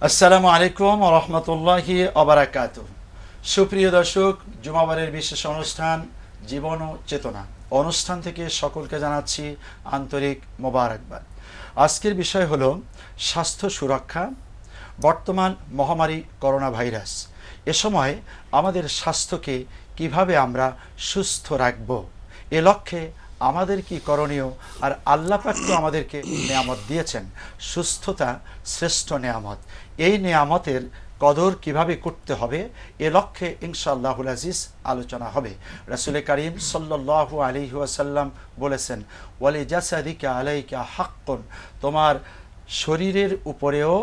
আসসালামু আলাইকুম ওয়া রাহমাতুল্লাহি ওয়া বারাকাতুহু। সুপ্রিয় দর্শক, জুমাবারের বিশেষ অনুষ্ঠান জীবন ও চেতনা অনুষ্ঠান থেকে সকলকে জানাচ্ছি আন্তরিক মোবারকবাদ। আজকের বিষয় হলো স্বাস্থ্য সুরক্ষা, বর্তমান মহামারী করোনা ভাইরাস। এ সময় আমাদের স্বাস্থ্যকে কিভাবে আমরা সুস্থ রাখব, এ লক্ষ্যে আমাদের কি করণীয়। আর আল্লাহ পাক তো আমাদেরকে নেয়ামত দিয়েছেন, সুস্থতা শ্রেষ্ঠ নেয়ামত। এই নেয়ামতের কদর কিভাবে করতে হবে, এ লক্ষ্যে ইনশাআল্লাহুল আজিজ আলোচনা হবে। রাসূল করিম সাল্লাল্লাহু আলাইহি ওয়াসাল্লাম বলেছেন, ওয়ালি জাসাদিকা আলাইকা হাক্কুন, তোমার শরীরের উপরেও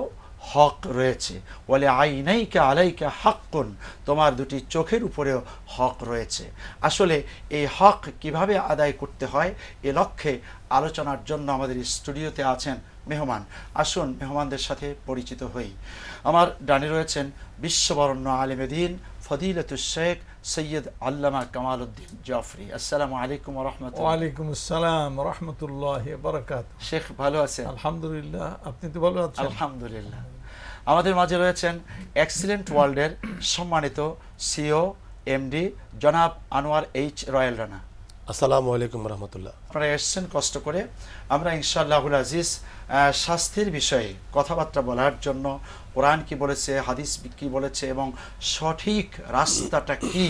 হক রয়েছে। ওয়ালি আইনাইকা আলাইকা হাক্কুন, তোমার দুটি চোখের উপরেও হক রয়েছে। আসলে এই হক কিভাবে আদায় করতে হয়, এ লক্ষ্যে আলোচনার জন্য আমাদের স্টুডিওতে আছেন মেহমান। আসুন মেহমানদের সাথে পরিচিত হই। আমার ডানে রয়েছেন বিশ্ববরণ্য আলেমে দ্বীন ফদিলাতুশ শেখ সৈয়দ আল্লামা কামাল উদ্দিন জাফরি। আসসালামু আলাইকুম ওয়া রাহমাতুল্লাহ। ওয়ালাইকুম আসসালাম ওয়া রাহমাতুল্লাহি ওয়া বারাকাতুহু। শেখ ভালো আছেন? আলহামদুলিল্লাহ, আপনি তো ভালো আছেন? আলহামদুলিল্লাহ। আমাদের মাঝে রয়েছেন এক্সিলেন্ট ওয়ার্ল্ডের সম্মানিত সিও এমডি জনাব আনোয়ার এইচ রয়েল রানা। আসসালামু আলাইকুম রহমতুল্লাহ। আপনারা এসছেন কষ্ট করে। আমরা ইনশাআল্লাহুল আজিজ স্বাস্থ্যের বিষয়ে কথাবার্তা বলার জন্য কোরআন কি বলেছে, হাদিস কি বলেছে এবং সঠিক রাস্তাটা কি,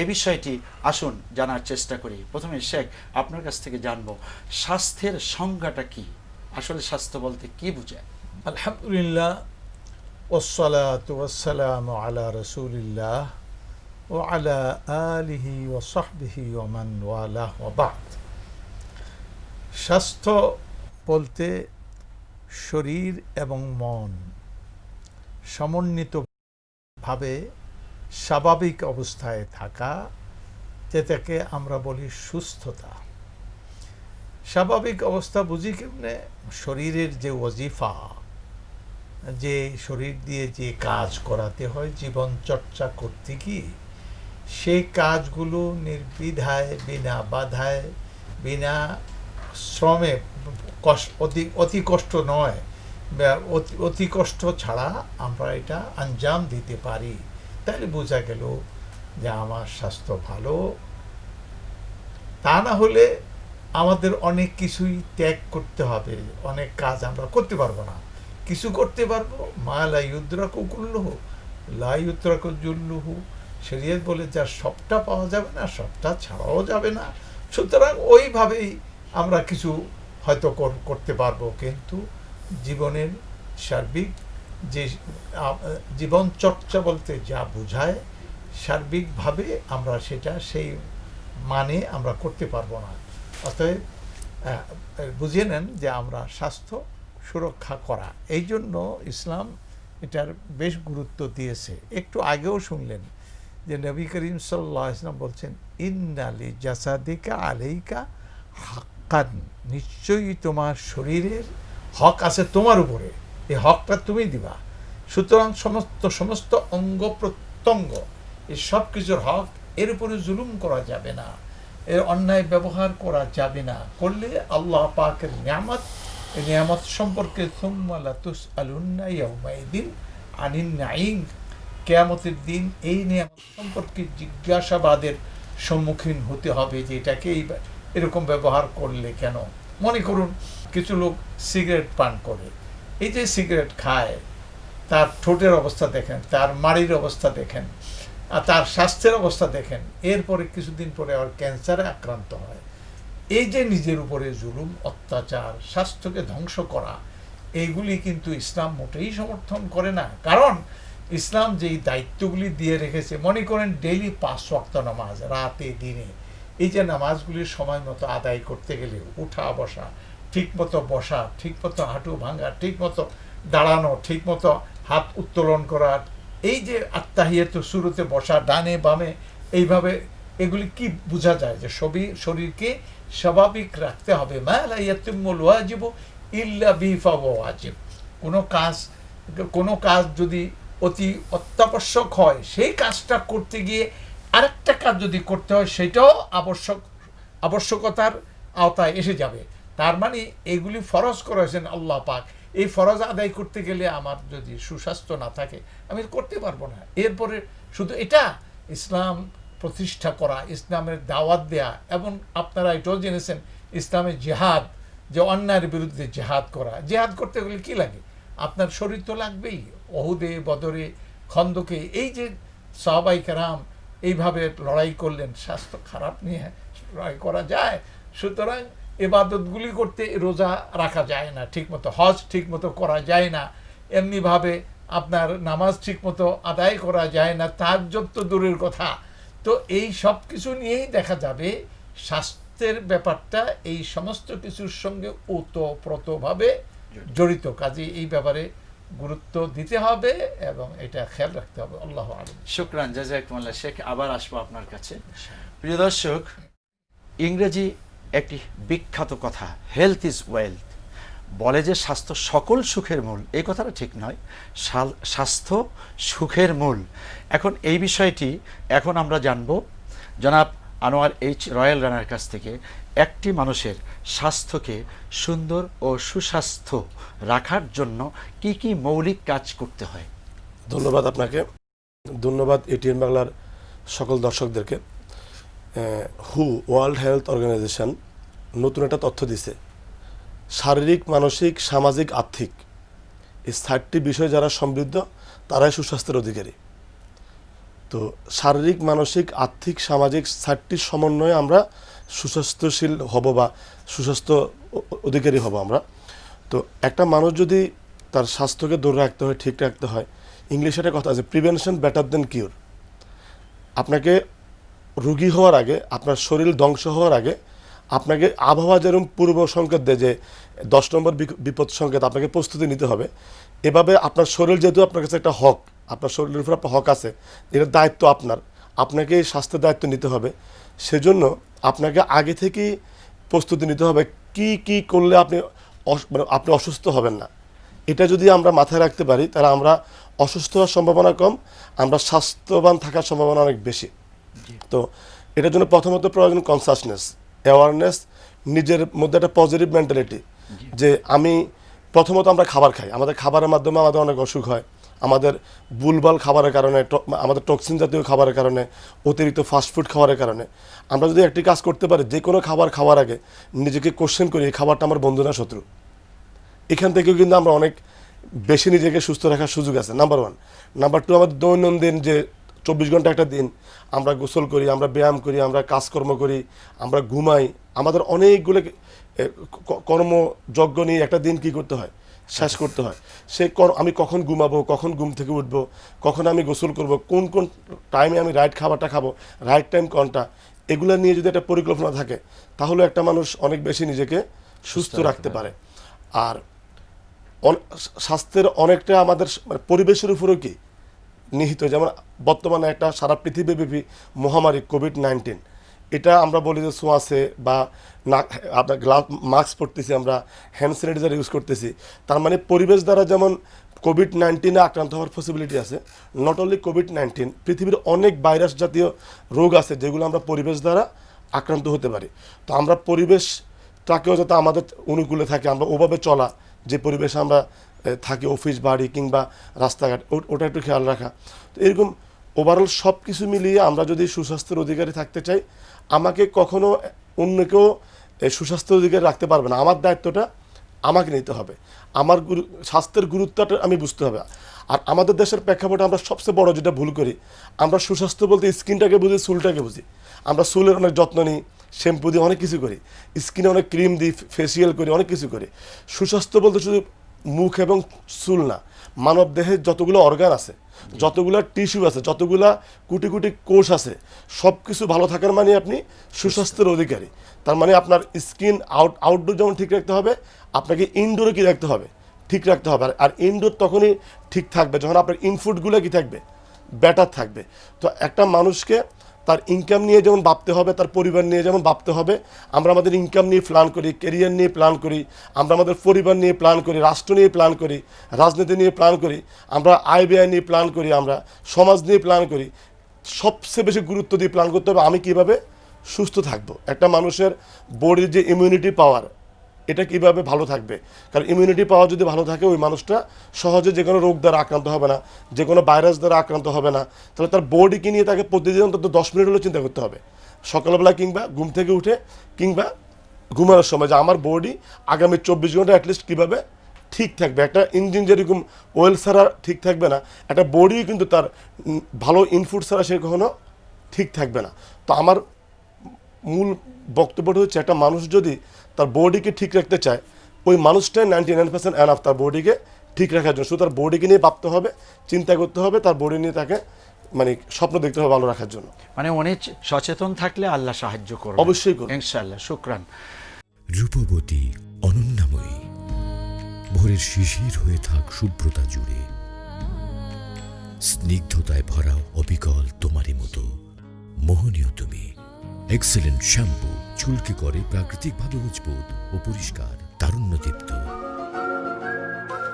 এ বিষয়টি আসুন জানার চেষ্টা করি। প্রথমে শেখ, আপনার কাছ থেকে জানবো স্বাস্থ্যের সংজ্ঞাটা কি, আসলে স্বাস্থ্য বলতে কি বোঝায়? আলহামদুলিল্লাহ, ওয়াসসালাতু ওয়াসসালামু আলা রাসূলিল্লাহ ওয়া আলা আলিহি ওয়া সাহবিহি ওয়া মান ওয়ালাহ ওয়া বা'দ। স্বাস্থ্য বলতে শরীর এবং মন সমন্বিতভাবে স্বাভাবিক অবস্থায় থাকা, যেটাকে আমরা বলি সুস্থতা। স্বাভাবিক অবস্থা বুঝি কেমনে? শরীরের যে ওয়াজিফা, যে শরীর দিয়ে যে কাজ করাতে হয় জীবন চর্চা করতে গিয়ে, সেই কাজগুলো নির্বিধায়, বিনা বাধায়, বিনা শ্রমে, অতি কষ্ট নয়, অতি কষ্ট ছাড়া আমরা এটা আঞ্জাম দিতে পারি, তাহলে বোঝা গেল যে আমার স্বাস্থ্য ভালো। তা না হলে আমাদের অনেক কিছুই ত্যাগ করতে হবে, অনেক কাজ আমরা করতে পারবো না। কিছু করতে পারবো, মা লা ইউদ্রাকু কুল্লুহু লা ইউতরাকু জুল্লুহু। শরীয়ত বলে যার সবটা পাওয়া যাবে না, সবটা ছাড়াও যাবে না। সুতরাং ওইভাবেই আমরা কিছু হয়তো করতে পারবো, কিন্তু জীবনের সার্বিক যে জীবন চর্চা বলতে যা বোঝায়, সার্বিকভাবে আমরা সেটা সেই মানে আমরা করতে পারবো না। অতএব বুঝিয়ে নেন যে আমরা স্বাস্থ্য সুরক্ষা করা, এই জন্য ইসলাম এটার বেশ গুরুত্ব দিয়েছে। একটু আগেও শুনলেন যে নবী করিম সাল্লাল্লাহু আলাইহি ওয়াসাল্লাম বলছেন, ইন্না লি জাসাদিকা আলাইকা হাক্কান, নিশ্চয়ই তোমার শরীরের হক আছে তোমার উপরে, এই হকটা তুমি দিবা। সুতরাং সমস্ত অঙ্গ প্রত্যঙ্গ, এই সব কিছুর হক, এর উপরে জুলুম করা যাবে না, এর অন্যায় ব্যবহার করা যাবে না। করলে আল্লাহ পাকের নিয়ামত, এই নিয়ামত সম্পর্কে সুম্মা লাতুসআলুন্না ইয়াউমাইদিন আনিন নাঈম, কিয়ামতের দিন এই নিয়ামত সম্পর্কে জিজ্ঞাসাবাদের সম্মুখীন হতে হবে যে এটাকে এরকম ব্যবহার করলে কেন। মনে করুন কিছু লোক সিগারেট পান করে, এই যে সিগারেট খায়, তার ঠোঁটের অবস্থা দেখেন, তার মাড়ির অবস্থা দেখেন, আর তার স্বাস্থ্যের অবস্থা দেখেন। এরপরে কিছুদিন পরে আবার ক্যান্সারে আক্রান্ত হয়। এই যে নিজের উপরে জুলুম, অত্যাচার, স্বাস্থ্যকে ধ্বংস করা, এইগুলি কিন্তু ইসলাম মোটেই সমর্থন করে না। কারণ ইসলাম যেই দায়িত্বগুলি দিয়ে রেখেছে, মনে করেন ডেইলি 5 ওয়াক্ত নামাজ, রাতে দিনে, এই যে নামাজগুলির সময় মতো আদায় করতে গেলে উঠা বসা, ঠিক মতো বসা, ঠিক মতো হাঁটু ভাঙা, ঠিক মতো দাঁড়ানো, ঠিক মতো হাত উত্তোলন করা, এই যে আত্তাহিয়াতু শুরুতে বসা, ডানে বামে, এইভাবে, এগুলি কি বোঝা যায় যে শরীরকে স্বাভাবিক রাখতে হবে। মা লা ইয়াতিমুল ওয়াজিবু ইল্লা বিহি ফাহুয়া ওয়াজিব। কোনো কাজ যদি অতি অত্যাবশ্যক হয়, সেই কাজটা করতে গিয়ে আরেকটা কাজ যদি করতে হয়, সেটাও আবশ্যকতার আওতায় এসে যাবে। তার মানে এগুলি ফরজ করেছেন আল্লাহ পাক, এই ফরজ আদায় করতে গেলে আমার যদি সুস্বাস্থ্য না থাকে আমি করতে পারবো না। এরপরে শুধু এটা ইসলাম প্রতিষ্ঠা করা, ইসলামের দাওয়াত দেয়া, এবং আপনারা এটাও জেনেছেন ইসলামের জিহাদ, যে অন্যায়ের বিরুদ্ধে জিহাদ করা। জিহাদ করতে গেলে কি লাগে? আপনার শরীর তো লাগবেই। ওহুদে, বদরে, খন্দকে এই যে সাহাবাই কেরাম এইভাবে লড়াই করলেন, স্বাস্থ্য খারাপ নিয়ে লড়াই করা যায়? সুতরাং ইবাদতগুলি করতে, রোজা রাখা যায় না ঠিকমতো, হজ ঠিকমতো করা যায় না, এমনিভাবে আপনার নামাজ ঠিকমতো আদায় করা যায় না, তাহাজ্জুদ তো দূরের কথা। তো এই সব কিছু নিয়েই দেখা যাবে স্বাস্থ্যের ব্যাপারটা এই সমস্ত কিছুর সঙ্গে ওতপ্রোতভাবে জড়িত। কাজে এই ব্যাপারে গুরুত্ব দিতে হবে এবং এটা খেয়াল রাখতে হবে। আল্লাহ আলম। শুকরান, জাযাকুমুল্লাহ শেখ। আবার আসবো আপনার কাছে। প্রিয় দর্শক, ইংরেজি একটি বিখ্যাত কথা, হেলথ ইজ ওয়েলথ, বলে যে স্বাস্থ্য সকল সুখের মূল। এই কথাটা ঠিক নয়, স্বাস্থ্য সুখের মূল। এখন এই বিষয়টি এখন আমরা জানব জনাব আনোয়ার এইচ রয়্যাল রানার কাছ থেকে, একটি মানুষের স্বাস্থ্যকে সুন্দর ও সুস্বাস্থ্য রাখার জন্য কি কি মৌলিক কাজ করতে হয়। ধন্যবাদ আপনাকে, ধন্যবাদ এটিএন বাংলার সকল দর্শকদেরকে। হু, ওয়ার্ল্ড হেলথ অর্গানাইজেশন নতুন একটা তথ্য দিছে, শারীরিক, মানসিক, সামাজিক, আর্থিক এই 4টি বিষয় যারা সমৃদ্ধ তারাই সুস্বাস্থ্যের অধিকারী। তো শারীরিক, মানসিক, আর্থিক, সামাজিক 4টি সমন্বয়ে আমরা সুস্বাস্থ্যশীল হব বা সুস্বাস্থ্য অধিকারী হব আমরা। তো একটা মানুষ যদি তার স্বাস্থ্যকে ধরে রাখতে হয়, ঠিক রাখতে হয়, ইংলিশে একটা কথা আছে, প্রিভেনশন বেটার দেন কিউর। আপনাকে রোগী হওয়ার আগে, আপনার শরীর ধ্বংস হওয়ার আগে আপনাকে আবহাওয়া যেরকম পূর্ব সংকেত দেয় যে 10 নম্বর বিপদ সংকেত, আপনাকে প্রস্তুতি নিতে হবে। এভাবে আপনার শরীর যেহেতু আপনার কাছে একটা হক, আপনার শরীরের উপর আপনার হক আছে, এটার দায়িত্ব আপনার, আপনাকে এই স্বাস্থ্যের দায়িত্ব নিতে হবে। সেজন্য আপনাকে আগে থেকেই প্রস্তুতি নিতে হবে কি কি করলে আপনি অসুস্থ হবেন না। এটা যদি আমরা মাথায় রাখতে পারি তাহলে আমরা অসুস্থ হওয়ার সম্ভাবনা কম, আমরা স্বাস্থ্যবান থাকার সম্ভাবনা অনেক বেশি। তো এটার জন্য প্রথমত প্রয়োজন কনসাসনেস, অ্যাওয়ারনেস, নিজের মধ্যে একটা পজিটিভ মেন্টালিটি। যে আমি প্রথমত আমরা খাবার খাই, আমাদের খাবারের মাধ্যমে আমাদের অনেক অসুখ হয়, আমাদের ভুলভাল খাবারের কারণে, আমাদের টক্সিন জাতীয় খাবারের কারণে, অতিরিক্ত ফাস্টফুড খাবারের কারণে। আমরা যদি একটি কাজ করতে পারি, যে কোনো খাবার খাওয়ার আগে নিজেকে কোশ্চেন করি এই খাবারটা আমার বন্ধু না শত্রু, এখান থেকেও কিন্তু আমরা অনেক বেশি নিজেকে সুস্থ রাখার সুযোগ আছে। নাম্বার 1। নাম্বার 2, আমাদের দৈনন্দিন যে 24 ঘন্টা একটা দিন আমরা গোসল করি, আমরা ব্যায়াম করি, আমরা কাজকর্ম করি, আমরা ঘুমাই, আমাদের অনেকগুলো কর্মযজ্ঞ নিয়ে একটা দিন কি করতে হয়, শেষ করতে হয়। আমি কখন ঘুমাবো, কখন ঘুম থেকে উঠবো, কখন আমি গোসল করব, কোন কোন টাইমে আমি রাইট খাবারটা খাবো, রাইট টাইম কোনটা, এগুলো নিয়ে যদি একটা পরিকল্পনা থাকে তাহলে একটা মানুষ অনেক বেশি নিজেকে সুস্থ রাখতে পারে। আর স্বাস্থ্যের অনেকটা আমাদের পরিবেশের উপরেও কি নিহিত। যেমন বর্তমানে একটা সারা পৃথিবীব্যাপী মহামারী কোভিড-19, এটা আমরা বলি যে ছোঁয়াচে বা আপনার মাস্ক পরতেছি, আমরা হ্যান্ড স্যানিটাইজার ইউজ করতেছি, তার মানে পরিবেশ দ্বারা যেমন কোভিড-19 আক্রান্ত হওয়ার পসিবিলিটি আছে। নট অনলি কোভিড-19, পৃথিবীর অনেক ভাইরাস জাতীয় রোগ আছে যেগুলো আমরা পরিবেশ দ্বারা আক্রান্ত হতে পারি। তো আমরা পরিবেশটাকেও যাতে আমাদের অনুকূলে থাকে, আমরা ওভাবে চলা, যে পরিবেশে আমরা থাকি, অফিস, বাড়ি কিংবা রাস্তাঘাট, ওটা একটু খেয়াল রাখা। তো এরকম ওভারঅল সব কিছু মিলিয়ে আমরা যদি সুস্বাস্থ্যের অধিকারী থাকতে চাই, আমাকে কখনো অন্যকেও সুস্বাস্থ্যের অধিকারী রাখতে পারবে না, আমার দায়িত্বটা আমাকে নিতে হবে, আমার স্বাস্থ্যের গুরুত্বটা আমি বুঝতে হবে। আর আমাদের দেশের প্রেক্ষাপটে আমরা সবচেয়ে বড় যেটা ভুল করি, আমরা সুস্বাস্থ্য বলতে স্কিনটাকে বুঝি, চুলটাকে বুঝি। আমরা চুলের অনেক যত্ন নিই, শ্যাম্পু দিয়ে অনেক কিছু করি, স্কিনে অনেক ক্রিম দিই, ফেসিয়াল করি, অনেক কিছু করি। সুস্বাস্থ্য বলতে শুধু মুখ এবং চুল না, মানব দেহের যতগুলো অর্গান আছে, যতগুলো টিস্যু আছে, যতগুলা কোটি কোটি কোষ আছে, সব কিছু ভালো থাকার মানে আপনি সুস্বাস্থ্যের অধিকারী। তার মানে আপনার স্কিন আউটডোর যেমন ঠিক রাখতে হবে, আপনাকে ইনডোরে কি রাখতে হবে, ঠিক রাখতে হবে। আর ইনডোর তখনই ঠিক থাকবে যখন আপনার ইনফুডগুলো কি থাকবে, বেটার থাকবে। তো একটা মানুষকে তার ইনকাম নিয়ে যেমন ভাবতে হবে, তার পরিবার নিয়ে যেমন ভাবতে হবে। আমরা আমাদের ইনকাম নিয়ে প্ল্যান করি, ক্যারিয়ার নিয়ে প্ল্যান করি, আমরা আমাদের পরিবার নিয়ে প্ল্যান করি, রাষ্ট্র নিয়ে প্ল্যান করি, রাজনীতি নিয়ে প্ল্যান করি, আমরা আয় ব্যয় নিয়ে প্ল্যান করি, আমরা সমাজ নিয়ে প্ল্যান করি। সবচেয়ে বেশি গুরুত্ব দিয়ে প্ল্যান করতে হবে আমি কীভাবে সুস্থ থাকবো। একটা মানুষের বডির যে ইমিউনিটি পাওয়ার, এটা কিভাবে ভালো থাকবে। কারণ ইমিউনিটি পাওয়ার যদি ভালো থাকে ওই মানুষটা সহজে যে কোনো রোগ দ্বারা আক্রান্ত হবে না, যে কোনো ভাইরাস দ্বারা আক্রান্ত হবে না। তাহলে তার বডিকে নিয়ে তাকে প্রতিদিন অন্তত 10 মিনিট হলেও চিন্তা করতে হবে, সকালবেলা কিংবা ঘুম থেকে উঠে কিংবা ঘুমানোর সময়, যে আমার বডি আগামী 24 ঘন্টা অ্যাটলিস্ট কীভাবে ঠিক থাকবে। একটা ইঞ্জিন যেরকম ওয়েল ছাড়া ঠিক থাকবে না, একটা বডিও কিন্তু তার ভালো ইনপুট ছাড়া সে কখনো ঠিক থাকবে না। তো আমার মূল বক্তব্যটা হচ্ছে, একটা মানুষ যদি তার বডিকে ঠিক রাখতে চায়, ওই মানুষটাই 99% এনাফ তার বডিকে ঠিক রাখার জন্য। শুধু তার বডিকে নিয়ে ভাবতে হবে, চিন্তা করতে হবে, তার বডি নিয়ে তাকে মানে স্বপ্ন দেখতে হবে ভালো রাখার জন্য। মানে উনি সচেতন থাকলে আল্লাহ সাহায্য করবে, অবশ্যই করবে ইনশাআল্লাহ। শুকরান। রূপবতী অনন্যাময়ী, ভোরের শিশির হয়ে থাক শুভ্রতা জুড়ে, স্নিগ্ধতায় ভরা অবিকল তোমারই মতো মোহনীয় তুমি। এক্সেলেন্ট শ্যাম্পু, চুলকে করে প্রাকৃতিকভাবে মজবুত ও পরিষ্কার, তারুণ্যদীপ্ত।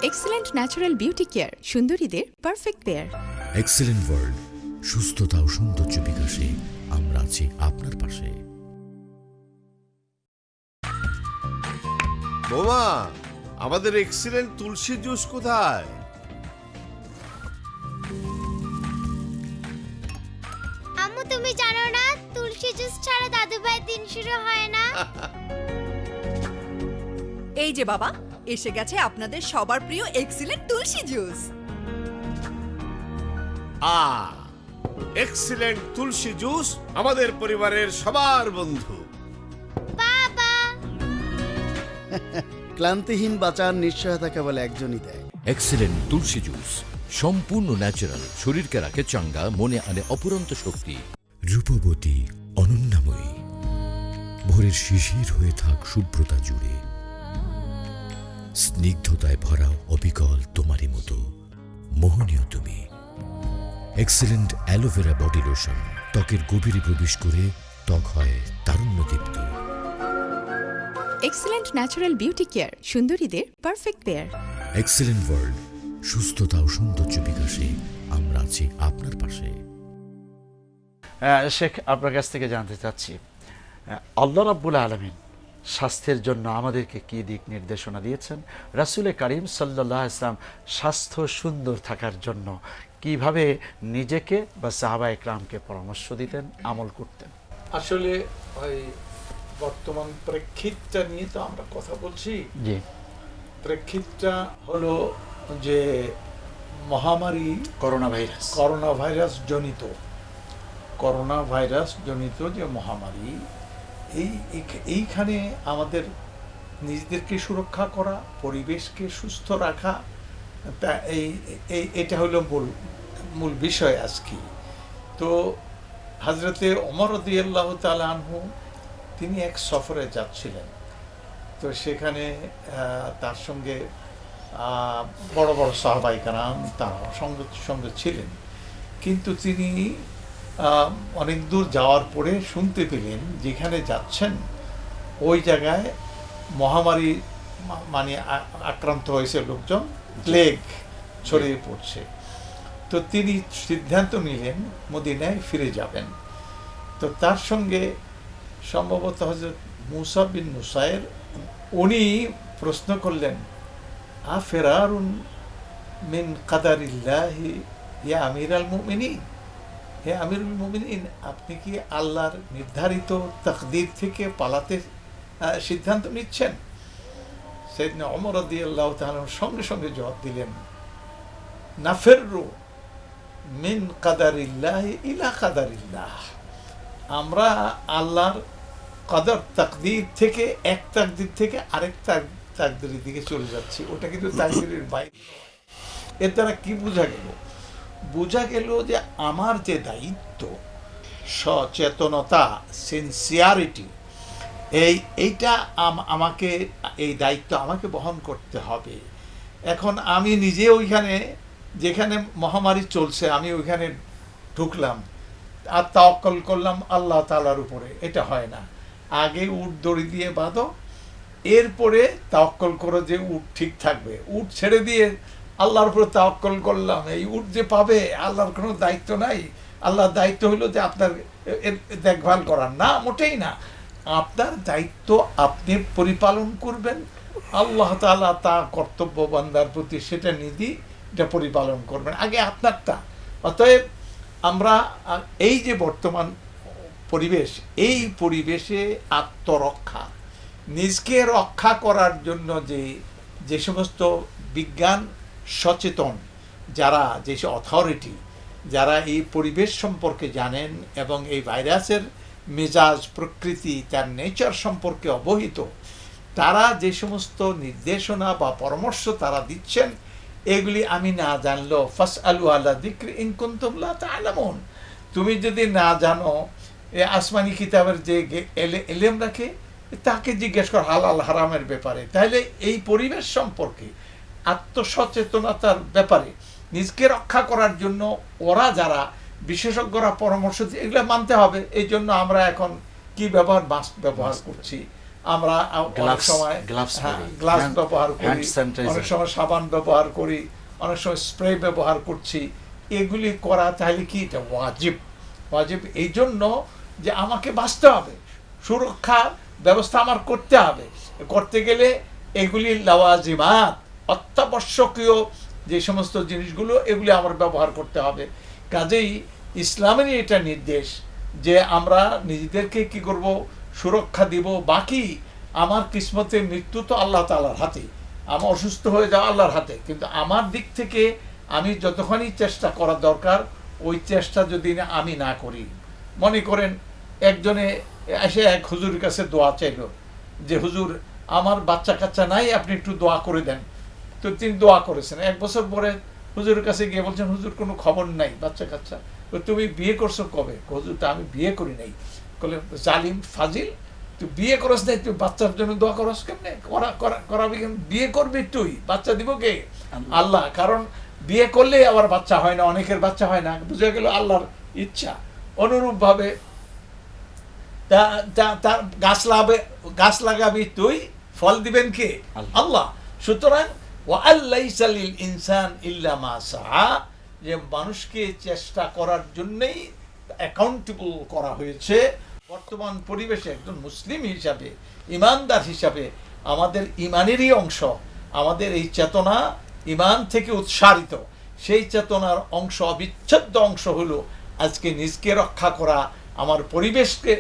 এক্সেলেন্ট ন্যাচারাল বিউটি কেয়ার, সুন্দরীদের পারফেক্ট পেয়ার। এক্সেলেন্ট ওয়ার্ল্ড, সুস্থতা ও সৌন্দর্য বিকাশে আমরা আছি আপনার পাশে। বোমা, আমাদের এক্সিলেন্ট তুলসী জুস কোথায়? আম্মু তুমি জানো না তুলসী জুস ছাড়া দাদু ভাই দিন শুরু হয় না। এই যে বাবা, এসে গেছে আপনাদের সবার প্রিয় এক্সিলেন্ট তুলসী জুস। এক্সিলেন্ট তুলসী জুস আমাদের পরিবারের সবার বন্ধু। বাবা ক্লান্তিহীন বাঁচার নিশ্চয়তা কেবল একজনই দেয়। এক্সেলেন্ট তুলসী জুস সম্পূর্ণ ন্যাচারাল, শরীরকে রাখে চাঙ্গা, মনে আনে অপুরন্ত শক্তি। রূপবতী অনন্যাময়ী, ভোরের শিশির হয়ে থাক শুভ্রতা জুড়ে, স্নিগ্ধতায় ভরা অবিকল তোমারই মতো মোহনীয় তুমি। এক্সেলেন্ট অ্যালোভেরা বডি লোশন, ত্বকের গভীরে প্রবেশ করে ত্বক হয় তারুণ্যদীপ্ত। এক্সেলেন্ট ন্যাচারাল বিউটি কেয়ার, সুন্দরীদের পারফেক্ট পেয়ার। এক্সেলেন্ট ওয়ার্ল্ড, সুস্থতা ও সৌন্দর্য বিকাশে আমরা আছি আপনার পাশে। শেখ, আপনার কাছ থেকে জানতে চাচ্ছি, আল্লাহ রাব্বুল আলামিন স্বাস্থ্যের জন্য আমাদেরকে কি দিক নির্দেশনা দিয়েছেন? রাসূল করিম সাল্লাল্লাহু আলাইহি ওয়াসাল্লাম স্বাস্থ্য সুন্দর থাকার জন্য কিভাবে নিজেকে বা সাহাবা ইকরামকে পরামর্শ দিতেন, আমল করতেন? আসলে ওই বর্তমান প্রেক্ষিতটা নিয়ে তো আমরা কথা বলছি। জি। প্রেক্ষিতটা হলো যে মহামারী করোনা ভাইরাস জনিত যে মহামারী, এইখানে আমাদের নিজেদেরকে সুরক্ষা করা, পরিবেশকে সুস্থ রাখা, তা এটা হলো মূল বিষয় আজকে। তো হযরতে ওমর রাদিয়াল্লাহু তাআলা আনহু তিনি এক সফরে যাচ্ছিলেন। তো সেখানে তার সঙ্গে বড় বড় সাহাবায়ে কেরাম তারা সঙ্গে ছিলেন। কিন্তু তিনি অনেক দূর যাওয়ার পরে শুনতে পেলেন যেখানে যাচ্ছেন ওই জায়গায় মহামারী মানে আক্রান্ত হয়েছে লোকজন, প্লেগ ছড়িয়ে পড়ছে। তো তিনি সিদ্ধান্ত নিলেন মদিনায় ফিরে যাবেন। তো তার সঙ্গে সম্ভবত হযরত মুসা বিন নুসাইর, উনি প্রশ্ন করলেন, আফেরারুন মিন কাদারিল্লাহি ইয়া আমিরাল মুমিনিন, হে আমিরুল মুমিনিন, আপনি কি আল্লাহর নির্ধারিত তাকদীর থেকে পালাতে সিদ্ধান্ত নিচ্ছেন? সাইয়েদনা ওমর রাদিয়াল্লাহু তাআলা সঙ্গে সঙ্গে জবাব দিলেন, নাফিরু মিন কাদারিল্লাহি ইলা কাদারিল্লাহ, আমরা আল্লাহর কদর তাকদীর থেকে এক তাকদীর থেকে আরেক তাকদীরের দিকে চলে যাচ্ছি, ওটা কিন্তু তাকদীরের বাইরে। এর দ্বারা কি বোঝা গেল যে আমার যে দায়িত্ব, সচেতনতা, সিনসিয়ারিটি, এইটা আমাকে, এই দায়িত্ব আমাকে বহন করতে হবে। এখন আমি নিজে ওইখানে যেখানে মহামারী চলছে আমি ওইখানে ঢুকলাম আর তাওয়াক্কুল করলাম আল্লাহ তাআলার উপরে, এটা হয় না। আগে উট দড়ি দিয়ে বাঁধো, এরপরে তাওয়াক্কুল করো যে উট ঠিক থাকবে। উট ছেড়ে দিয়ে আল্লাহর উপরে তাওয়াক্কুল করলাম, এই উট যে পাবে, আল্লাহর কোনো দায়িত্ব নাই। আল্লাহর দায়িত্ব হলো যে আপনার দেখভাল করার, না, মোটেই না। আপনার দায়িত্ব আপনি পরিপালন করবেন, আল্লাহ তাআলা তা কর্তব্য বান্দার প্রতি সেটা নিধি এটা পরিপালন করবেন, আগে আপনারটা। অতএব আমরা এই যে বর্তমান পরিবেশ, এই পরিবেশে আত্মরক্ষা, নিজকে রক্ষা করার জন্য যে সমস্ত বিজ্ঞান সচেতন যারা, যেসব অথরিটি যারা এই পরিবেশ সম্পর্কে জানেন এবং এই ভাইরাসের মেজাজ, প্রকৃতি, তার নেচার সম্পর্কে অবহিত, তারা যে সমস্ত নির্দেশনা বা পরামর্শ তারা দিচ্ছেন, এগুলি আমি না জানলেও ফাসআলু আলা যিকরি ইন কুনতুম লা তা'লামুন, তুমি যদি না জানো আসমানি কিতাবের যে এলেম রাখে তাকে জিজ্ঞেস কর হালাল হারামের ব্যাপারে। তাহলে এই পরিবেশ সম্পর্কে আত্মসচেতনতার ব্যাপারে নিজকে রক্ষা করার জন্য ওরা যারা বিশেষজ্ঞরা পরামর্শ দিয়ে এগুলো মানতে হবে। এই জন্য আমরা এখন কি মাস্ক ব্যবহার করছি, আমরা অনেক সময় গ্লাভস ব্যবহার করি, অনেক সময় সাবান ব্যবহার করি, অনেক সময় স্প্রে ব্যবহার করছি। এগুলি করা তাহলে কি এটা ওয়াজিব এই জন্য যে আমাকে বাঁচতে হবে, সুরক্ষা ব্যবস্থা আমার করতে হবে। করতে গেলে এগুলি লাওয়াজিমাত, অত্যাবশ্যকীয় যে সমস্ত জিনিসগুলো, এগুলি আমার ব্যবহার করতে হবে। কাজেই ইসলামেরই এটা নির্দেশ যে আমরা নিজেদেরকে কি করব, সুরক্ষা দিব। বাকি আমার কিসমতে মৃত্যু তো আল্লাহ তাআলার হাতে, আমার অসুস্থ হয়ে যাওয়া আল্লাহর হাতে, কিন্তু আমার দিক থেকে আমি যতখানি চেষ্টা করা দরকার ওই চেষ্টা যদি আমি না করি। মনে করেন একজনে এসে এক হুজুরের কাছে দোয়া চাইল যে হুজুর আমার বাচ্চা কাচ্চা নাই, আপনি একটু দোয়া করে দেন। তো তিনি দোয়া করেছেন। 1 বছর পরে হুজুরের কাছে গিয়ে বলছেন হুজুর কোনো খবর নাই বাচ্চা কাচ্চা। তুমি বিয়ে করছো কবে? হুজুর তা আমি বিয়ে করি নাই। বলে জালিম ফাজিল, তুই বিয়ে করস নাই, তুই বাচ্চার জন্য দোয়া করস কেমনে? করাবি কেন? বিয়ে করবি তুই, বাচ্চা দিব কে? আল্লাহ। কারণ বিয়ে করলে আবার বাচ্চা হয় না, অনেকের বাচ্চা হয় না, বুঝা গেল আল্লাহর ইচ্ছা। অনুরূপ ভাবে গাছ লাগাবি তুই, ফল দিবেন কে? আল্লাহ। সুতরাং ওয়াল্লাইসা লিল ইনসান ইল্লা মা সাআ, যে মানুষকে চেষ্টা করার জন্যই অ্যাকাউন্টেবল করা হয়েছে। বর্তমান পরিবেশে একজন মুসলিম হিসাবে, ইমানদার হিসাবে আমাদের ইমানেরই অংশ, আমাদের এই চেতনা ইমান থেকে উৎসারিত, সেই চেতনার অংশ, অবিচ্ছেদ্য অংশ হলো আজকে নিজকে রক্ষা করা, আমার পরিবেশকে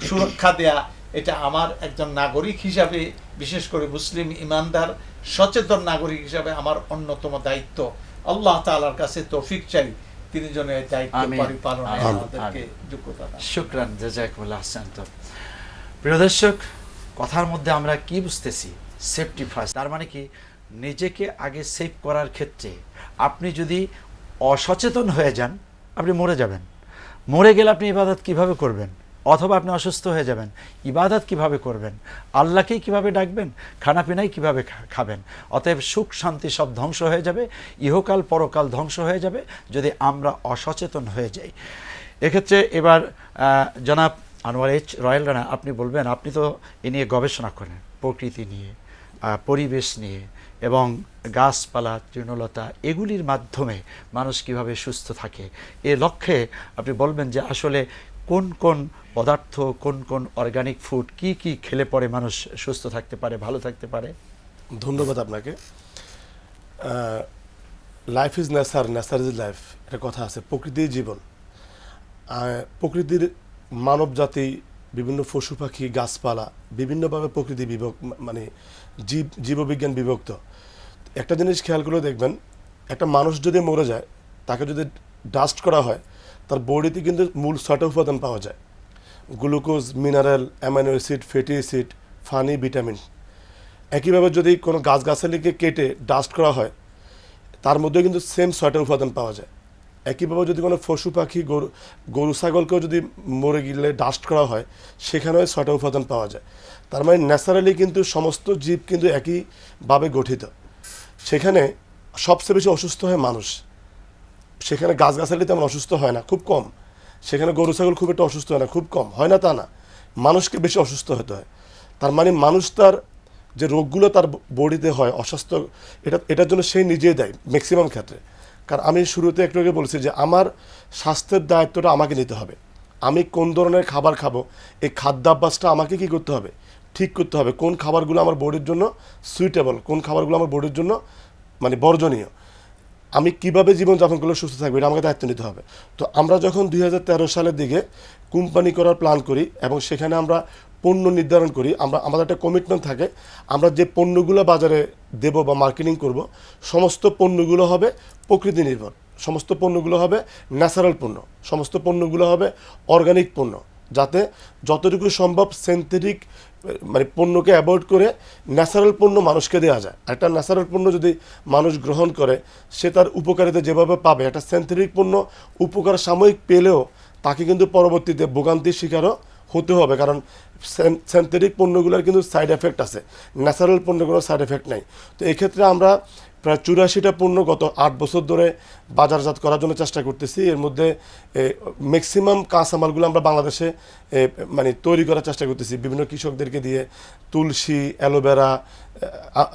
সুরক্ষা দেয়া। এটা আমার একজন নাগরিক হিসাবে, বিশেষ করে মুসলিম ইমানদার সচেতন নাগরিক হিসাবে আমার অন্যতম দায়িত্ব। আল্লাহ তাআলার কাছে তৌফিক চাই, তিনি যেন এই দায়িত্ব পরিপালনে আমাদেরকে যোগ্যতা দান। শুকরান, জাযাকুমুল্লাহ আহসানতুম। প্রিয় দর্শক, কথার মধ্যে আমরা কি বুঝতেছি? Safety first. তার মানে কি, নিজেকে আগে সেভ করার ক্ষেত্রে আপনি যদি অসচেতন হয়ে যান, আপনি মরে যাবেন। মরে গেলে আপনি ইবাদত কিভাবে করবেন? অথবা আপনি অসুস্থ হয়ে যাবেন, ইবাদত কিভাবে করবেন? আল্লাহকেই কিভাবে ডাকবেন? খানাপিনাই কিভাবে খাবেন? অতএব সুখ শান্তি সব ধ্বংস হয়ে যাবে, ইহকাল পরকাল ধ্বংস হয়ে যাবে যদি আমরা অসচেতন হয়ে যাই। এক্ষেত্রে এবার জনাব আনোয়ার এইচ রয়েল রানা, আপনি বলবেন, আপনি তো এ নিয়ে গবেষণা করেন, প্রকৃতি নিয়ে, পরিবেশ নিয়ে, এবং গাছপালা, তৃণলতা, এগুলির মাধ্যমে মানুষ কিভাবে সুস্থ থাকে, এ লক্ষ্যে আপনি বলবেন যে আসলে কোন কোন পদার্থ, কোন কোন অর্গানিক ফুড, কি কি খেলে পরে মানুষ সুস্থ থাকতে পারে, ভালো থাকতে পারে? ধন্যবাদ আপনাকে। Life is nature, nature is life, একটা কথা আছে। প্রকৃতির জীবন। প্রকৃতির মানব জাতি, বিভিন্ন পশু পাখি, গাছপালা, বিভিন্নভাবে প্রকৃতি মানে জীববিজ্ঞান বিভক্ত। একটা জিনিস খেয়াল করে দেখবেন, একটা মানুষ যদি মরে যায়, তাকে যদি ডাস্ট করা হয়, তার বডিতে কিন্তু মূল 6টা উপাদান পাওয়া যায়: glucose, mineral, amino acid, fatty acid, funny, vitamin. একইভাবে যদি কোনো গাছগাছালিকে কেটে ডাস্ট করা হয়, তার মধ্যে কিন্তু সেম 6টা উপাদান পাওয়া যায়। একইভাবে যদি কোনো পশু পাখি, গরু ছাগলকেও যদি মরে গেলে ডাস্ট করা হয়, সেখানেও 6টা উপাদান পাওয়া যায়। তার মানে ন্যাচারালি কিন্তু সমস্ত জীব কিন্তু একইভাবে গঠিত। সেখানে সবচেয়ে বেশি অসুস্থ হয় মানুষ। সেখানে গাছগাছালি তেমন অসুস্থ হয় না, খুব কম। সেখানে গরু ছাগল খুব একটা অসুস্থ হয় না, খুব কম। হয় না তা না, মানুষকে বেশি অসুস্থ হতে হয়। তার মানে মানুষ তার যে রোগগুলো তার বডিতে হয়, অস্বাস্থ্য, এটার জন্য সে নিজেই দায়ী ম্যাক্সিমাম ক্ষেত্রে। কারণ আমি শুরুতে একটু আগে বলেছি যে আমার স্বাস্থ্যের দায়িত্বটা আমাকে নিতে হবে। আমি কোন ধরনের খাবার খাবো, এই খাদ্যাভ্যাসটা আমাকে কি করতে হবে, ঠিক করতে হবে। কোন খাবারগুলো আমার বডির জন্য সুইটেবল, কোন খাবারগুলো আমার বডির জন্য মানে বর্জনীয়, আমি কিভাবে জীবনযাপন করলে সুস্থ থাকবে, এটা আমাকে দায়িত্ব নিতে হবে। তো আমরা যখন 2013 সালের দিকে কোম্পানি করার প্ল্যান করি এবং সেখানে আমরা পণ্য নির্ধারণ করি, আমাদের একটা কমিটমেন্ট থাকে, আমরা যে পণ্যগুলো বাজারে দেব বা মার্কেটিং করব, সমস্ত পণ্যগুলো হবে প্রকৃতি নির্ভর, সমস্ত পণ্যগুলো হবে ন্যাচারাল পণ্য, সমস্ত পণ্যগুলো হবে অর্গানিক পণ্য, যাতে যতটুকু সম্ভব সিনথেটিক মানে পণ্যকে অ্যাভয়েড করে ন্যাচারাল পণ্য মানুষকে দেওয়া যায়। একটা ন্যাচারাল পণ্য যদি মানুষ গ্রহণ করে, সে তার উপকারিতা যেভাবে পাবে, একটা সিনথেটিক পণ্য উপকার সাময়িক পেলেও তাকে কিন্তু পরবর্তীতে ভোগান্তির শিকারও হতে হবে, কারণ সিনথেটিক পণ্যগুলোর কিন্তু সাইড এফেক্ট আছে, ন্যাচারাল পণ্যগুলোর সাইড এফেক্ট নাই। তো এই ক্ষেত্রে আমরা প্রায় 84টা পণ্য গত 8 বছর ধরে বাজারজাত করার জন্য চেষ্টা করতেছি। এর মধ্যে ম্যাক্সিমাম কাঁচামালগুলো আমরা বাংলাদেশে মানে তৈরি করার চেষ্টা করতেছি বিভিন্ন কৃষকদেরকে দিয়ে। তুলসী, অ্যালোভেরা,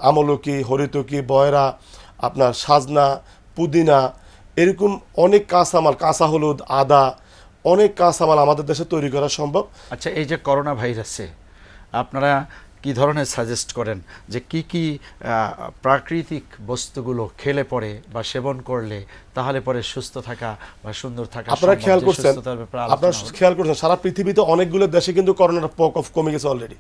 আমলকি, হরিতকি, বয়রা, আপনার সাজনা, পুদিনা, এরকম অনেক কাঁচামাল, কাঁচা হলুদ, আদা, অনেক কাঁচামাল আমাদের দেশে তৈরি করা সম্ভব। আচ্ছা, এই যে করোনা ভাইরাসে আপনারা কি ধরনের সাজেস্ট করেন যে কি কি প্রাকৃতিক বস্তুগুলো খেলে পরে বা সেবন করলে তাহলে পরে সুস্থ থাকা বা সুন্দর থাকা? আপনারা খেয়াল করছেন, সারা পৃথিবীতে অনেকগুলো দেশে কিন্তু করোনার প্রকোপ কমে গেছে অলরেডি।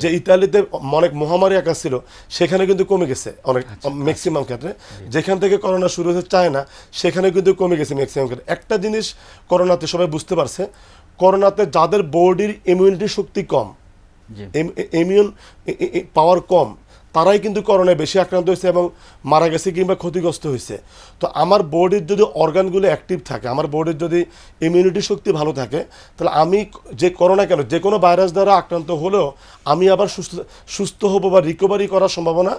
যে ইতালিতে অনেক মহামারী আকার ছিল, সেখানে কিন্তু কমে গেছে অনেক, ম্যাক্সিমাম ক্ষেত্রে। যেখান থেকে করোনা শুরু হয়েছে চায়না, সেখানে কিন্তু কমে গেছে ম্যাক্সিমাম ক্ষেত্রে। একটা জিনিস করোনাতে সবাই বুঝতে পারছে, করোনাতে যাদের বডির ইমিউনিটি শক্তি কম, ইমিউন পাওয়ার কম, তারাই কিন্তু করোনায় বেশি আক্রান্ত হয়েছে এবং মারা গেছে কিংবা ক্ষতিগ্রস্ত হয়েছে। তো আমার বডির যদি অর্গানগুলো অ্যাক্টিভ থাকে, আমার বডির যদি ইমিউনিটি শক্তি ভালো থাকে, তাহলে আমি যে করোনা কেন যে কোনো ভাইরাস দ্বারা আক্রান্ত হলেও আমি আবার সুস্থ হব বা রিকভারি করার সম্ভাবনা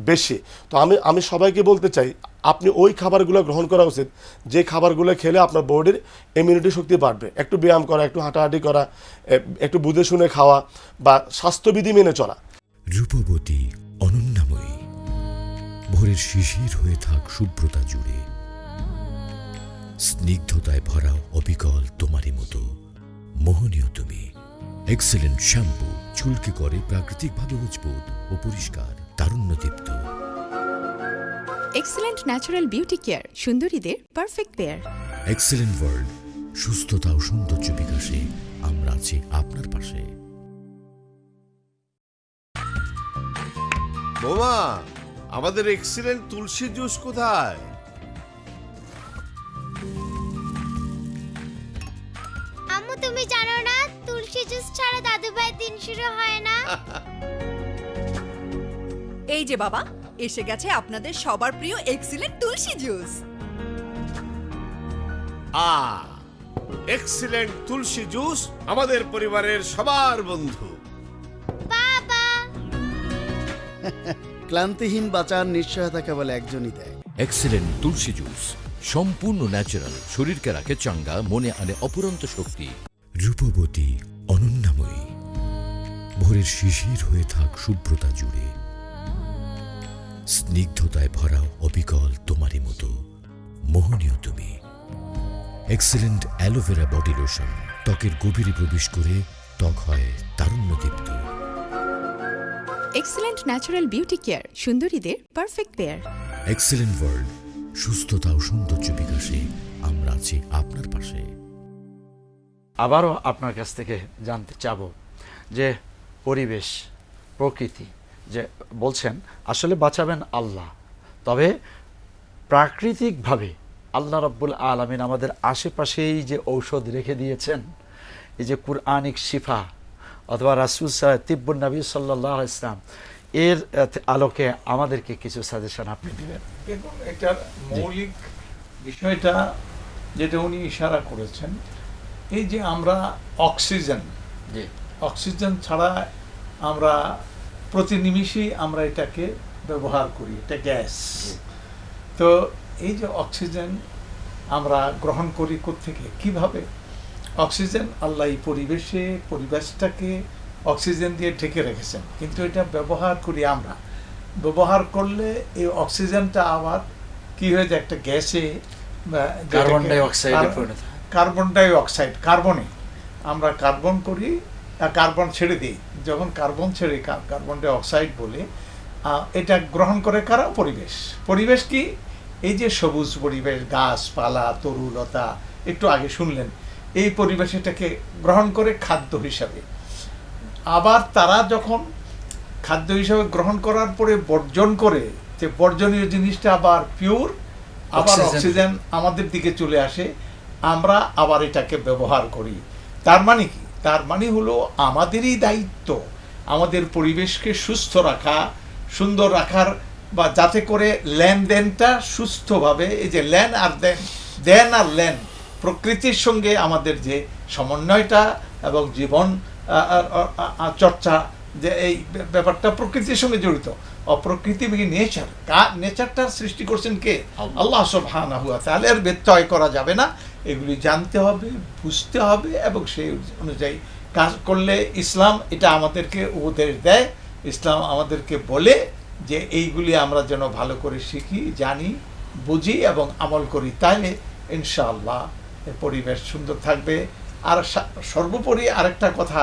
বেশি। তো আমি সবাইকে বলতে চাই, আপনি ওই খাবারগুলো গ্রহণ করা উচিত যে খাবারগুলো খেলে আপনার বডির ইমিউনিটি শক্তি বাড়বে। একটু ব্যায়াম করা, একটু হাঁটাহাঁটি করা, একটু বুঝে শুনে খাওয়া বা স্বাস্থ্যবিধি মেনে চলা। রূপবতী অনন্যাময়ী, ভোরের শিশির হয়ে থাক শুভ্রতা জুড়ে, স্নিগ্ধতায় ভরা অবিকল তোমারই মতো মোহনীয় তুমি। এক্সেলেন্ট শ্যাম্পু, চুলকে করে প্রাকৃতিকভাবে মজবুত ও পরিষ্কার, তারুণ্যদীপ্ত। এক্সেলেন্ট ন্যাচারাল বিউটি কেয়ার, সুন্দরীদের পারফেক্ট পেয়ার। এক্সেলেন্ট ওয়ার্ল্ড, সুস্থতা ও সৌন্দর্য বিকাশে আমরা আছি আপনার পাশে। বোমা, আমাদের এক্সিলেন্ট তুলসী জুস কোথায়? আম্মু তুমি জানো না তুলসী জুস ছাড়া দাদুভাই দিন শুরু হয় না? এই যে বাবা, এসে গেছে আপনাদের সবার প্রিয় এক্সিলেন্ট তুলসী জুস। এক্সিলেন্ট তুলসী জুস আমাদের পরিবারের সবার বন্ধু। বাবা, ক্লান্তিহীন বাঁচার নিশ্চয়তা কেবল একজনই দেয়। এক্সেলেন্ট তুলসী জুস সম্পূর্ণ ন্যাচারাল, শরীরকে রাখে চাঙ্গা, মনে আনে অপুরন্ত শক্তি। রূপবতী অনন্যাময়ী, ভোরের শিশির হয়ে থাক শুভ্রতা জুড়ে, স্নিগ্ধতায় ভরা অবিকল তোমারই মতো মোহনীয় তুমি। এক্সেলেন্ট অ্যালোভেরা বডি লোশন, ত্বকের গভীরে প্রবেশ করে ত্বক হয় তারুণ্যদীপ্ত। এক্সেলেন্ট ন্যাচারাল বিউটি কেয়ার, সুন্দরীদের পারফেক্ট পেয়ার। এক্সেলেন্ট ওয়ার্ল্ড, সুস্থতা ও সৌন্দর্য বিকাশে আমরা আছি আপনার পাশে। আবারও আপনার কাছ থেকে জানতে চাব যে পরিবেশ, প্রকৃতি, যে বলছেন আসলে বাঁচাবেন আল্লাহ, তবে প্রাকৃতিকভাবে আল্লাহ রাব্বুল আলামিন আমাদের আশেপাশেই যে ঔষধ রেখে দিয়েছেন, এই যে কুরআনিক শিফা অথবা রাসূল তিব্বুন নবী সাল্লাল্লাহু আলাইহি ইসলাম, এর আলোকে আমাদেরকে কিছু সাজেশন আপনি দিবেন। এবং এটার মৌলিক বিষয়টা যেটা উনি ইশারা করেছেন, এই যে আমরা অক্সিজেন ছাড়া আমরা প্রতি নিমিষেই আমরা এটাকে ব্যবহার করি, এটা গ্যাস। তো এই যে অক্সিজেন আমরা গ্রহণ করি কোত্থেকে, কিভাবে? অক্সিজেন আল্লাহ এই পরিবেশটাকে অক্সিজেন দিয়ে ঢেকে রেখেছেন, কিন্তু এটা ব্যবহার করি আমরা। ব্যবহার করলে এই অক্সিজেনটা আবার কি হয়ে যায়, একটা গ্যাসে কার্বন ডাই অক্সাইডে পরিণত হয়। কার্বন ডাই অক্সাইড, কার্বনে আমরা কার্বন করি, কার্বন ছেড়ে দিই। যখন কার্বন ছেড়ে কার্বন ডাই অক্সাইড বলে, এটা গ্রহণ করে কারা? পরিবেশ। পরিবেশ কি? এই যে সবুজ পরিবেশ, গাছপালা, তরুলতা, একটু আগে শুনলেন, এই পরিবেশ এটাকে গ্রহণ করে খাদ্য হিসাবে। আবার তারা যখন খাদ্য হিসাবে গ্রহণ করার পরে বর্জন করে, যে বর্জনীয় জিনিসটা আবার পিওর, আবার অক্সিজেন আমাদের দিকে চলে আসে, আমরা আবার এটাকে ব্যবহার করি। তার মানে কি? তার মানে হলো আমাদেরই দায়িত্ব আমাদের পরিবেশকে সুস্থ রাখা, সুন্দর রাখার, বা যাতে করে লেনদেনটা সুস্থভাবে, এই যে লেন আর দেন আর লেন, প্রকৃতির সঙ্গে আমাদের যে সমন্বয়টা এবং জীবন চর্চা, যে এই ব্যাপারটা প্রকৃতির সঙ্গে জড়িত। অপ্রকৃতি নেচার, নেচারটার সৃষ্টি করছেন কে? আল্লাহ সুবহানাহু ওয়া তাআলা। এর ব্যত্যয় করা যাবে না, এগুলি জানতে হবে, বুঝতে হবে, এবং সেই অনুযায়ী কাজ করলে ইসলাম এটা আমাদেরকে উপদেশ দেয়। ইসলাম আমাদেরকে বলে যে এইগুলি আমরা যেন ভালো করে শিখি, জানি, বুঝি এবং আমল করি, তাইলে ইনশাআল্লাহ পরিবেশ সুন্দর থাকবে। আর সর্বোপরি আরেকটা কথা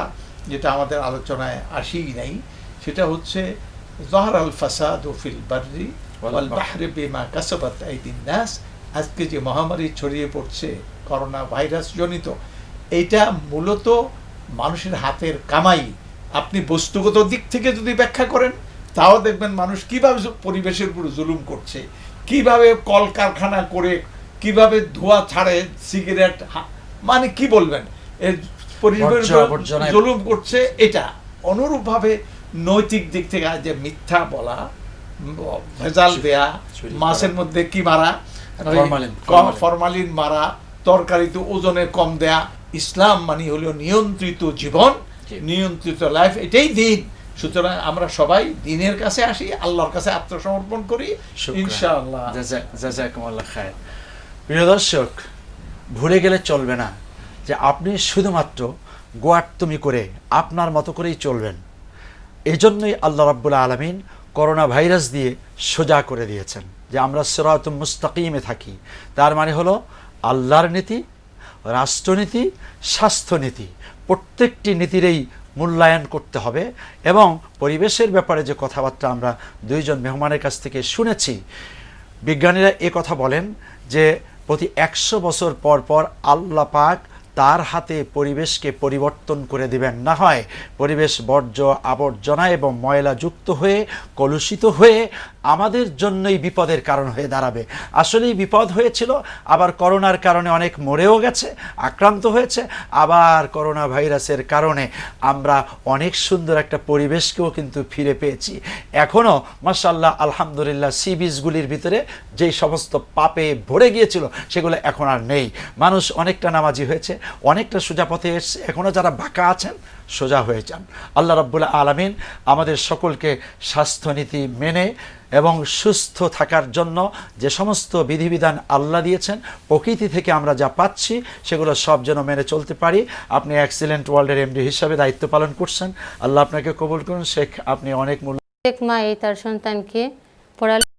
যেটা আমাদের আলোচনায় আসেই নাই, সেটা হচ্ছে যাহারাল ফাসাদু ফিল বাররি ওয়াল বাহরি বিমা কাসাবাত আইদিন নাস। আজকে যে মহামারী ছড়িয়ে পড়ছে করোনা ভাইরাস জনিত, এইটা মূলত মানুষের হাতের কামাই। আপনি বস্তুগত দিক থেকে যদি ব্যাখ্যা করেন, তাও দেখবেন মানুষ কিভাবে পরিবেশের উপর জুলুম করছে, কিভাবে কলকারখানা করে কিভাবে ধোঁয়া ছাড়ে, সিগারেট, মানে কি বলবেন, এর পরিবেশ জুলুম করছে। এটা অনুরূপভাবে নৈতিক দিক থেকে যে মিথ্যা বলা, ভেজাল দেয়া, মাছের মধ্যে কি মারা, ফরমালিন মারা, তরকারিতে ওজনে কম দেয়া। ইসলাম মানে হলো নিয়ন্ত্রিত জীবন, নিয়ন্ত্রিত লাইফ, এটাই দিন। সুতরাং আমরা সবাই দিনের কাছে আসি, আল্লাহর কাছে আত্মসমর্পণ করি ইনশাআল্লাহ। জাযাকুমুল্লাহ খায়র। প্রিয় দর্শক, ভুলে গেলে চলবে না যে আপনি শুধুমাত্র গোয়ার্তুমি করে আপনার মতো করেই চলবেন। এই জন্যই আল্লাহ রাব্বুল আলামিন করোনা ভাইরাস দিয়ে সোজা করে দিয়েছেন যে আমরা সিরাতুম মুস্তাকিমে থাকি। তার মানে হলো আল্লাহর নীতি, রাষ্ট্রনীতি, স্বাস্থ্যনীতি, প্রত্যেকটি নীতিরই মূল্যায়ন করতে হবে। এবং পরিবেশের ব্যাপারে যে কথাবার্তা আমরা দুইজন মেহমানের কাছ থেকে শুনেছি, বিজ্ঞানীরা এ কথা বলেন যে প্রতি 100 বছর পর পর আল্লাহ পাক তার হাতে পরিবেশকে পরিবর্তন করে দিবেন, না হয় পরিবেশ বর্জ্য, আবর্জনা এবং ময়লা যুক্ত হয়ে, কলুষিত হয়ে আমাদের জন্যই বিপদের কারণ হয়ে দাঁড়াবে। আসলেই বিপদ হয়েছিল, আবার করোনার কারণে অনেক মরেও গেছে, আক্রান্ত হয়েছে, আবার করোনা ভাইরাসের কারণে আমরা অনেক সুন্দর একটা পরিবেশকেও কিন্তু ফিরে পেয়েছি। এখনও মাশাআল্লাহ আলহামদুলিল্লাহ সি বিচগুলির ভিতরে যেই সমস্ত পাপে ভরে গিয়েছিল সেগুলো এখন আর নেই। মানুষ অনেকটা নামাজি হয়েছে, অনেকটা সোজা পথে এসছে। এখনও যারা বাঁকা আছেন সোজা হয়ে যান। আল্লাহ রাব্বুল আলামিন আমাদের সকলকে স্বাস্থ্যনীতি মেনে এবং সুস্থ থাকার জন্য যে সমস্ত বিধিবিধান আল্লাহ দিয়েছেন, প্রকৃতি থেকে আমরা যা পাচ্ছি সেগুলো সব যেন মেনে চলতে পারি। আপনি এক্সিলেন্ট ওয়ার্ল্ডের এমডি হিসাবে দায়িত্ব পালন করছেন, আল্লাহ আপনাকে কবুল করুন। শেখ, আপনি অনেক মূল্য। এক মা তার সন্তানকে পড়া